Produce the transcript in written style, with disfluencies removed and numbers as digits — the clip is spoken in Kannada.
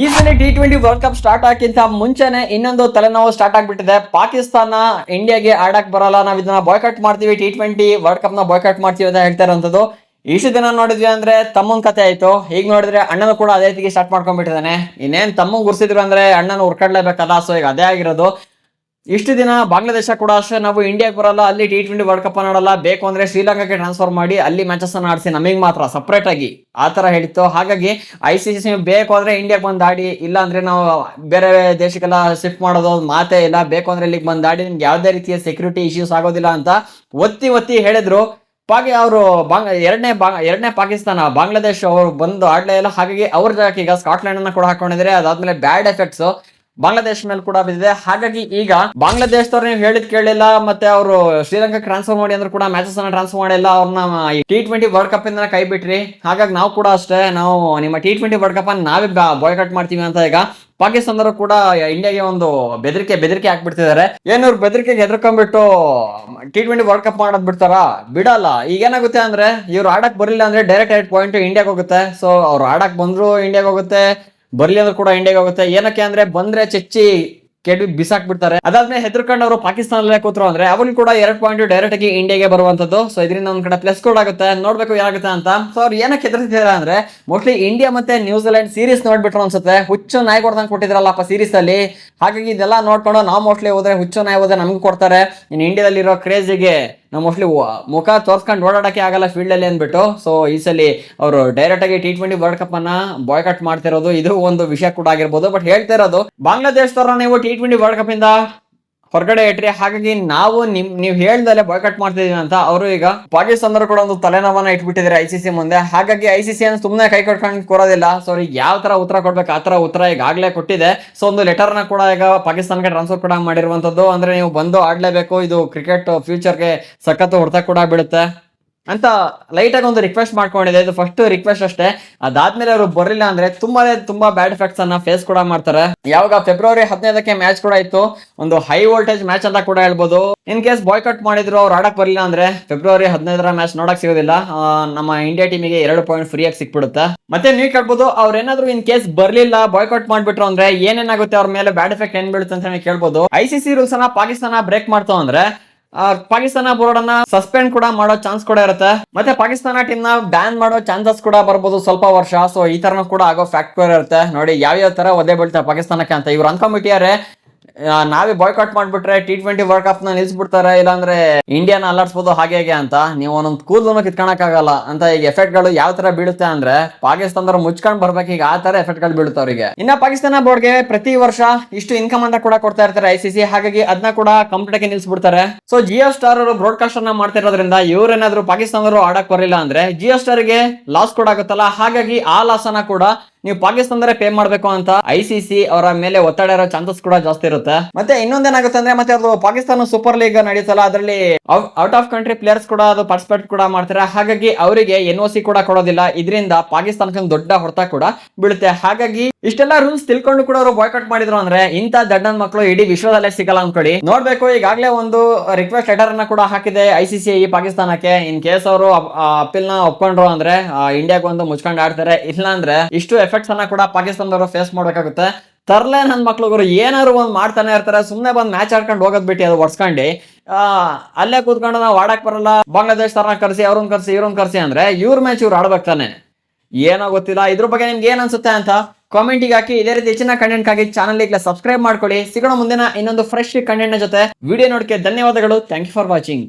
ಈ ಸಲ T20 ವರ್ಲ್ಡ್ ಕಪ್ ಸ್ಟಾರ್ಟ್ ಆಗೋಕ್ಕಿಂತ ಮುಂಚೆನೆ ಇನ್ನೊಂದು ತಲೆನೋವು ಸ್ಟಾರ್ಟ್ ಆಗ್ಬಿಟ್ಟಿದೆ. ಪಾಕಿಸ್ತಾನ ಇಂಡಿಯಾಗೆ ಆಡಕ್ ಬರಲ್ಲ, ನಾವ್ ಇದನ್ನ ಬಾಯ್ಕಾಟ್ ಮಾಡ್ತೀವಿ, T20 ವರ್ಲ್ಡ್ ಕಪ್ ನ ಬಾಯ್ಕಾಟ್ ಮಾಡ್ತೀವಿ ಅಂತ ಹೇಳ್ತಾ ಇರೋಂಥದ್ದು. ಇಷ್ಟು ದಿನ ನೋಡಿದ್ವಿ ಅಂದ್ರೆ ತಮ್ಮನ್ ಕತೆ ಆಯ್ತು. ಈಗ ನೋಡಿದ್ರೆ ಅಣ್ಣನು ಕೂಡ ಅದೇ ರೀತಿಗೆ ಸ್ಟಾರ್ಟ್ ಮಾಡ್ಕೊಂಡ್ಬಿಟ್ಟಿದ್ದಾನೆ. ಇನ್ನೇನ್ ತಮ್ಮಂಗ್ ಗುರ್ಸಿದ್ರು ಅಂದ್ರೆ ಅಣ್ಣನ ಹುರ್ಕಡ್ಲೇಬೇಕಲ್ಲ. ಸೊ ಈಗ ಅದೇ ಆಗಿರೋದು. ಇಷ್ಟು ದಿನ ಬಾಂಗ್ಲಾದೇಶ ಕೂಡ ಅಷ್ಟೇ, ನಾವು ಇಂಡಿಯಾಗೆ ಬರಲ್ಲ, ಅಲ್ಲಿ T20 ವರ್ಲ್ಡ್ ಕಪ್ ಆಡಲ್ಲ, ಬೇಕು ಅಂದ್ರೆ ಶ್ರೀಲಂಕಾಕ್ಕೆ ಟ್ರಾನ್ಸ್ಫರ್ ಮಾಡಿ ಅಲ್ಲಿ ಮ್ಯಾಚಸ್ ಅನ್ನ ಆಡಿಸಿ ನಮಗೆ ಮಾತ್ರ ಸಪ್ರೇಟ್ ಆಗಿ ಆ ತರ ಹೇಳಿತ್ತು. ಹಾಗಾಗಿ ICC ಬೇಕು ಅಂದ್ರೆ ಇಂಡಿಯಾಗೆ ಬಂದು ಆಡಿ, ಇಲ್ಲ ಅಂದ್ರೆ ನಾವು ಬೇರೆ ದೇಶಕ್ಕೆಲ್ಲ ಶಿಫ್ಟ್ ಮಾಡೋದು ಮಾತೇ ಇಲ್ಲ, ಬೇಕು ಅಂದ್ರೆ ಇಲ್ಲಿಗೆ ಬಂದು ಆಡಿ, ನಿಮ್ಗೆ ಯಾವುದೇ ರೀತಿಯ ಸೆಕ್ಯೂರಿಟಿ ಇಶ್ಯೂಸ್ ಆಗೋದಿಲ್ಲ ಅಂತ ಒತ್ತಿ ಒತ್ತಿ ಹೇಳಿದ್ರು. ಅವರು ಎರಡನೇ ಪಾಕಿಸ್ತಾನ ಬಾಂಗ್ಲಾದೇಶ್ ಅವರು ಬಂದು ಆಡ್ಲೇ ಇಲ್ಲ. ಹಾಗಾಗಿ ಅವ್ರ ಜಾಗಕ್ಕೆ ಈಗ ಸ್ಕಾಟ್ಲೆಂಡ್ ಅನ್ನ ಕೂಡ ಹಾಕೊಂಡಿದ್ರೆ, ಅದಾದ್ಮೇಲೆ ಬ್ಯಾಡ್ ಎಫೆಕ್ಟ್ಸ್ ಬಾಂಗ್ಲಾದೇಶ ಮೇಲೆ ಕೂಡ ಬಿದ್ದಿದೆ. ಹಾಗಾಗಿ ಈಗ ಬಾಂಗ್ಲಾದೇಶದವ್ರು ನೀವು ಹೇಳಿದ್ ಕೇಳಿಲ್ಲ, ಮತ್ತೆ ಅವರು ಶ್ರೀಲಂಕಾ ಟ್ರಾನ್ಸ್ಫರ್ ಮಾಡಿ ಅಂದ್ರೆ ಕೂಡ ಮ್ಯಾಚಸ್ ಅನ್ನ ಟ್ರಾನ್ಸ್ಫರ್ ಮಾಡಿಲ್ಲ, ಅವ್ರನ್ನ T20 ವರ್ಲ್ಡ್ ಕಪ್ ಇಂದ ಕೈ ಬಿಟ್ರಿ. ಹಾಗಾಗಿ ನಾವು ಕೂಡ ಅಷ್ಟೇ, ನಾವು ನಿಮ್ಮ T20 ವರ್ಲ್ಡ್ ಕಪ್ ಅನ್ನು ನಾವೇ ಬಾಯ್ಕಾಟ್ ಮಾಡ್ತೀವಿ ಅಂತ ಈಗ ಪಾಕಿಸ್ತಾನದವರು ಕೂಡ ಇಂಡಿಯಾಗೆ ಒಂದು ಬೆದರಿಕೆ ಹಾಕ್ಬಿಡ್ತಿದ್ದಾರೆ. ಏನಿವ್ರು ಬೆದರಿಕೆಗೆ ಹೆದರ್ಕೊಂಡ್ಬಿಟ್ಟು T20 ವರ್ಲ್ಡ್ ಕಪ್ ಮಾಡೋದ್ ಬಿಡ್ತಾರಾ? ಬಿಡಲ್ಲ. ಈಗ ಏನಾಗುತ್ತೆ ಅಂದ್ರೆ, ಇವ್ರು ಆಡಕ್ ಬರಲಿಲ್ಲ ಅಂದ್ರೆ ಡೈರೆಕ್ಟ್ ಪಾಯಿಂಟ್ ಇಂಡಿಯಾಗೆ ಹೋಗುತ್ತೆ. ಸೊ ಅವ್ರು ಆಡಕ್ ಬಂದ್ರು ಇಂಡಿಯಾಗೆ ಹೋಗುತ್ತೆ, ಬರ್ಲಿ ಅಂದ್ರೆ ಕೂಡ ಇಂಡಿಯಾಗೆ ಹೋಗುತ್ತೆ. ಏನಕ್ಕೆ ಅಂದ್ರೆ ಬಂದ್ರೆ ಚೆಚ್ಚಿ ಕೆಡಿ ಬಿಸಾಕ್ ಬಿಡ್ತಾರೆ. ಅದಾದ್ಮೇಲೆ ಹೆದರ್ಕೊಂಡು ಅವರು ಪಾಕಿಸ್ತಾನದಲ್ಲೇ ಕೂತ್ರು ಅಂದ್ರೆ ಅವ್ರು ಕೂಡ 2 ಪಾಯಿಂಟ್ ಡೈರೆಕ್ಟ್ ಆಗಿ ಇಂಡಿಯಾಗೆ ಬರುವಂತದ್ದು. ಸೊ ಇದರಿಂದ ಒಂದ್ ಕಡೆ ಪ್ಲಸ್ ಕೂಡ ಆಗುತ್ತೆ, ನೋಡ್ಬೇಕು ಏನಾಗುತ್ತೆ ಅಂತ. ಸೊ ಅವ್ರು ಏನಕ್ಕೆ ಹೆದರ್ತಿದ್ದಾರೆ ಅಂದ್ರೆ, ಮೋಸ್ಟ್ಲಿ ಇಂಡಿಯಾ ಮತ್ತೆ ನ್ಯೂಜಿಲೆಂಡ್ ಸೀರೀಸ್ ನೋಡ್ಬಿಟ್ರು ಅನ್ಸುತ್ತೆ. ಹುಚ್ಚು ನಾಯಿ ಕೊಡ್ದಂಗೆ ಕೊಟ್ಟಿದ್ರಲ್ಲಪ್ಪ ಸೀರೀಸ್ ಅಲ್ಲಿ. ಹಾಗಾಗಿ ಇದೆಲ್ಲ ನೋಡ್ಕೊಂಡು ನಾವು ಮೋಸ್ಟ್ಲಿ ಹೋದ್ರೆ ಹುಚ್ಚು ನಾಯಿ ಹೋದ್ರೆ ನಮ್ಗೆ ಕೊಡ್ತಾರೆ. ಇನ್ನು ಇಂಡಿಯಾದಲ್ಲಿರೋ ಕ್ರೇಜಿಗೆ ನಾವು ಮೋಸ್ಟ್ಲಿ ಮುಖ ತೋರ್ಸ್ಕೊಂಡು ಓಡಾಡಕ್ಕೆ ಆಗಲ್ಲ ಫೀಲ್ಡ್ ಅಲ್ಲಿ ಅಂದ್ಬಿಟ್ಟು, ಸೊ ಈ ಸಲ ಅವರು ಡೈರೆಕ್ಟ್ ಆಗಿ T20 ವರ್ಲ್ಡ್ ಕಪ್ ಅನ್ನ ಬಾಯ್ಕಾಟ್ ಮಾಡ್ತಿರೋದು ಇದು ಒಂದು ವಿಷಯ ಕೂಡ ಆಗಿರ್ಬೋದು. ಬಟ್ ಹೇಳ್ತಾ ಇರೋದು, ಬಾಂಗ್ಲಾದೇಶದವ್ರ ನೀವು T20 ವರ್ಲ್ಡ್ ಕಪ್ ಇಂದ ಹೊರಗಡೆ ಇಟ್ರಿ, ಹಾಗಾಗಿ ನಾವು ನೀವು ಹೇಳ್ದಲ್ಲೇ ಬಾಯ್ಕಾಟ್ ಮಾಡ್ತಿದೀವಿ ಅಂತ ಅವರು ಈಗ ಪಾಕಿಸ್ತಾನದವರು ಕೂಡ ಒಂದು ತಲೆನೋವನ್ನ ಇಟ್ಬಿಟ್ಟಿದ್ದಾರೆ ICC ಮುಂದೆ. ಹಾಗಾಗಿ ICC ಅನ್ನು ಸುಮ್ಮನೆ ಕೈ ಕಟ್ಕೊಂಡು ಕೂರೋದಿಲ್ಲ. ಸೊ ಈಗ ಯಾವ ತರ ಉತ್ತರ ಕೊಡ್ಬೇಕು ಆ ತರ ಉತ್ತರ ಈಗಾಗಲೇ ಕೊಟ್ಟಿದೆ. ಸೊ ಒಂದು ಲೆಟರ್ ನ ಕೂಡ ಈಗ ಪಾಕಿಸ್ತಾನಕ್ಕೆ ಟ್ರಾನ್ಸ್ಫರ್ ಕೂಡ ಮಾಡಿರುವಂತದ್ದು. ಅಂದ್ರೆ ನೀವು ಬಂದು ಆಡ್ಲೇಬೇಕು, ಇದು ಕ್ರಿಕೆಟ್ ಫ್ಯೂಚರ್ಗೆ ಸಖತ್ ಹೊಡೆತ ಕೂಡ ಬೀಳುತ್ತೆ ಅಂತ ಲೈಟ್ ಆಗಿ ಒಂದು ರಿಕ್ವೆಸ್ಟ್ ಮಾಡ್ಕೊಂಡಿದೆ. ಇದು ಫಸ್ಟ್ ರಿಕ್ವೆಸ್ಟ್ ಅಷ್ಟೇ. ಅದಾದ್ಮೇಲೆ ಅವರು ಬರಲಿಲ್ಲ ಅಂದ್ರೆ ತುಂಬಾ ಬ್ಯಾಡ್ ಎಫೆಕ್ಟ್ಸ್ ಅನ್ನ ಫೇಸ್ ಕೂಡ ಮಾಡ್ತಾರೆ. ಯಾವಾಗ ಫೆಬ್ರವರಿ 15ಕ್ಕೆ ಮ್ಯಾಚ್ ಕೂಡ ಇತ್ತು, ಒಂದು ಹೈ ವೋಲ್ಟೇಜ್ ಮ್ಯಾಚ್ ಅಂತ ಕೂಡ ಹೇಳ್ಬೋದು. ಇನ್ ಕೇಸ್ ಬಾಯ್ಕಾಟ್ ಮಾಡಿದ್ರು, ಅವ್ರು ಆಡಕ್ ಬರಲಿಲ್ಲ ಅಂದ್ರೆ ಫೆಬ್ರವರಿ 15ರ ಮ್ಯಾಚ್ ನೋಡಕ್ ಸಿಗೋದಿಲ್ಲ. ನಮ್ಮ ಇಂಡಿಯಾ ಟೀಮಿಗೆ 2 ಪಾಯಿಂಟ್ ಫ್ರೀ ಆಗಿ ಸಿಕ್ಬಿಡುತ್ತೆ. ಮತ್ತೆ ನೀವು ಕೇಳ್ಬೋದು, ಅವ್ರೇನಾದ್ರು ಇನ್ ಕೇಸ್ ಬರ್ಲಿಲ್ಲ ಬಾಯ್ಕಾಟ್ ಮಾಡ್ಬಿಟ್ರು ಅಂದ್ರೆ ಏನೇನಾಗುತ್ತೆ, ಅವ್ರ ಮೇಲೆ ಬ್ಯಾಡ್ ಎಫೆಕ್ಟ್ ಏನ್ ಬೀಳುತ್ತೆ ಅಂತ ಕೇಳ್ಬೋದು. ICC ರೂಲ್ಸ್ ಅನ್ನ ಪಾಕಿಸ್ತಾನ ಬ್ರೇಕ್ ಮಾಡ್ತಾವ ಅಂದ್ರೆ ಪಾಕಿಸ್ತಾನ ಬೋರ್ಡ್ ಅನ್ನ ಸಸ್ಪೆಂಡ್ ಕೂಡ ಮಾಡೋ ಚಾನ್ಸ್ ಕೂಡ ಇರುತ್ತೆ. ಮತ್ತೆ ಪಾಕಿಸ್ತಾನ ಟೀಮ್ ನ ಬ್ಯಾನ್ ಮಾಡೋ ಚಾನ್ಸಸ್ ಕೂಡ ಬರ್ಬೋದು ಸ್ವಲ್ಪ ವರ್ಷ. ಸೊ ಈ ತರ ಕೂಡ ಆಗೋ ಫ್ಯಾಕ್ಟರ್ ಇರುತ್ತೆ. ನೋಡಿ ಯಾವ ತರ ಒದೆ ಬೀಳ್ತಾರೆ ಪಾಕಿಸ್ತಾನಕ್ಕೆ ಅಂತ ಇವ್ರು ಅನ್ಕೊಂಡ್ಬಿಟ್ಟಿದ್ದಾರೆ. ನಾವೇ ಬಾಯ್ಕಾಟ್ ಮಾಡ್ಬಿಟ್ರೆ T20 ವರ್ಲ್ಡ್ ಕಪ್ ನ ನಿಲ್ಸ್ಬಿಡ್ತಾರೆ, ಇಲ್ಲಾಂದ್ರೆ ಇಂಡಿಯಾನ ಅಲ್ಲಾಡ್ಸ್ಬೋದು ಹಾಗೆ ಅಂತ. ನೀವು ಒಂದೊಂದು ಕೂದಲು ಕಿತ್ಕೊಳಕ್ ಆಗಲ್ಲ ಅಂತ. ಈಗ ಎಫೆಕ್ಟ್ ಗಳು ಯಾವ ತರ ಬೀಳುತ್ತೆ ಅಂದ್ರೆ, ಪಾಕಿಸ್ತಾನದವ್ರು ಮುಚ್ಕೊಂಡ್ ಬರ್ಬೇಕು, ಈಗ ಆ ತರ ಎಫೆಕ್ಟ್ ಗಳು ಬೀಳುತ್ತೆ ಅವರಿಗೆ. ಇನ್ನ ಪಾಕಿಸ್ತಾನ ಬೋರ್ಡ್ಗೆ ಪ್ರತಿ ವರ್ಷ ಇಷ್ಟು ಇನ್ಕಮ್ ಅಂತ ಕೂಡ ಕೊಡ್ತಾ ಇರ್ತಾರೆ ICC. ಹಾಗಾಗಿ ಅದನ್ನ ಕೂಡ ಕಂಪ್ಲೀಟ್ ಆಗಿ ನಿಲ್ಸ್ಬಿಡ್ತಾರೆ. ಸೊ ಜಿಯೋ ಸ್ಟಾರ್ ಅವರು ಬ್ರಾಡ್ಕಾಸ್ಟ್ ಅನ್ನ ಮಾಡ್ತಿರೋದ್ರಿಂದ ಇವ್ರೇನಾದ್ರು ಪಾಕಿಸ್ತಾನದವರು ಆಡಕ್ ಬರಲಿಲ್ಲ ಅಂದ್ರೆ ಜಿಯೋ ಸ್ಟಾರ್ ಗೆ ಲಾಸ್ ಕೂಡ ಆಗುತ್ತಲ್ಲ. ಹಾಗಾಗಿ ಆ ಲಾಸ್ ಅನ್ನ ಕೂಡ ನೀವು ಪಾಕಿಸ್ತಾನದವರೇ ಪೇ ಮಾಡ್ಬೇಕು ಅಂತ ICC ಅವರ ಮೇಲೆ ಒತ್ತಡ ಇರೋ ಚಾನ್ಸಸ್ ಕೂಡ ಜಾಸ್ತಿ ಇರುತ್ತೆ. ಮತ್ತೆ ಇನ್ನೊಂದೇನಾಗುತ್ತೆ ಅಂದ್ರೆ, ಮತ್ತೆ ಅದು ಪಾಕಿಸ್ತಾನ ಸೂಪರ್ ಲೀಗ್ ನಡೀತಲ್ಲ, ಅದರಲ್ಲಿ ಔಟ್ ಆಫ್ ಕಂಟ್ರಿ ಪ್ಲೇಯರ್ಸ್ ಕೂಡ ಅದು ಪಾರ್ಟಿಸಿಪೇಟ್ ಕೂಡ ಮಾಡ್ತಾರೆ. ಹಾಗಾಗಿ ಅವರಿಗೆ NOC ಕೂಡ ಕೊಡೋದಿಲ್ಲ. ಇದರಿಂದ ಪಾಕಿಸ್ತಾನಕ್ಕೆ ಒಂದು ದೊಡ್ಡ ಹೊಡೆತ ಕೂಡ ಬೀಳುತ್ತೆ. ಹಾಗಾಗಿ ಇಷ್ಟೆಲ್ಲ ರೂಲ್ಸ್ ತಿಳ್ಕೊಂಡು ಕೂಡ ಅವರು ಬಾಯ್ಕಾಟ್ ಮಾಡಿದ್ರು ಅಂದ್ರೆ, ಇಂತ ದಡ್ಡನ್ ಮಕ್ಕಳು ಇಡೀ ವಿಶ್ವದಲ್ಲೇ ಸಿಗಲ್ಲ ಅನ್ಕೊಳ್ಳಿ. ನೋಡ್ಬೇಕು, ಈಗಾಗಲೇ ಒಂದು ರಿಕ್ವೆಸ್ಟ್ ಲೆಟರ್ ಅನ್ನ ಕೂಡ ಹಾಕಿದೆ ICC ಈ ಪಾಕಿಸ್ತಾನಕ್ಕೆ. ಇನ್ ಕೇಸ್ ಅವರು ಅಪೀಲ್ ನ ಒಪ್ಕೊಂಡ್ರು ಅಂದ್ರೆ ಇಂಡಿಯಾಗೆ ಒಂದು ಮುಚ್ಕೊಂಡು ಆಡ್ತಾರೆ. ಇಲ್ಲ ಅಂದ್ರೆ ಇಷ್ಟು ಎಫೆಕ್ಟ್ಸ್ ಅನ್ನ ಕೂಡ ಪಾಕಿಸ್ತಾನದವರು ಫೇಸ್ ಮಾಡ್ಬೇಕಾಗುತ್ತೆ. ತರ್ಲೆ ನನ್ನ ಮಕ್ಳುಗಳು ಏನಾದ್ರು ಒಂದು ಮಾಡ್ತಾನೆ ಇರ್ತಾರೆ. ಸುಮ್ನೆ ಬಂದ್ ಮ್ಯಾಚ್ ಆಡ್ಕೊಂಡು ಹೋಗೋದ್ ಬಿಟ್ಟು ಅದು ಒಡ್ಸ್ಕೊಂಡು ಅಲ್ಲೇ ಕೂತ್ಕೊಂಡು ನಾವು ಆಡಕ್ ಬರಲ್ಲ, ಬಾಂಗ್ಲಾದೇಶ ತರನ ಕರ್ಸಿ, ಅವ್ರನ್ನ ಕರ್ಸಿ ಇವ್ರನ್ನ ಕರ್ಸಿ ಅಂದ್ರೆ ಇವ್ರ ಮ್ಯಾಚ್ ಇವ್ರು ಆಡ್ಬೇಕು ತಾನೆ. ಏನೋ ಗೊತ್ತಿಲ್ಲ. ಇದ್ರ ಬಗ್ಗೆ ನಿಮ್ಗೆ ಏನ್ ಅನ್ಸುತ್ತೆ ಅಂತ ಕಾಮೆಂಟಿಗೆ ಹಾಕಿ. ಇದೇ ರೀತಿ ಹೆಚ್ಚಿನ ಕಂಟೆಂಟ್ ಆಗಿ ಚಾನಲ್ ಸಬ್ಸ್ಕ್ರೈಬ್ ಮಾಡ್ಕೊಳ್ಳಿ. ಸಿಗೋಣ ಮುಂದಿನ ಇನ್ನೊಂದು ಫ್ರೆಶ್ ಕಂಟೆಂಟ್ ಜೊತೆ. ವಿಡಿಯೋ ನೋಡಕ್ಕೆ ಧನ್ಯವಾದಗಳು. Thank you for watching.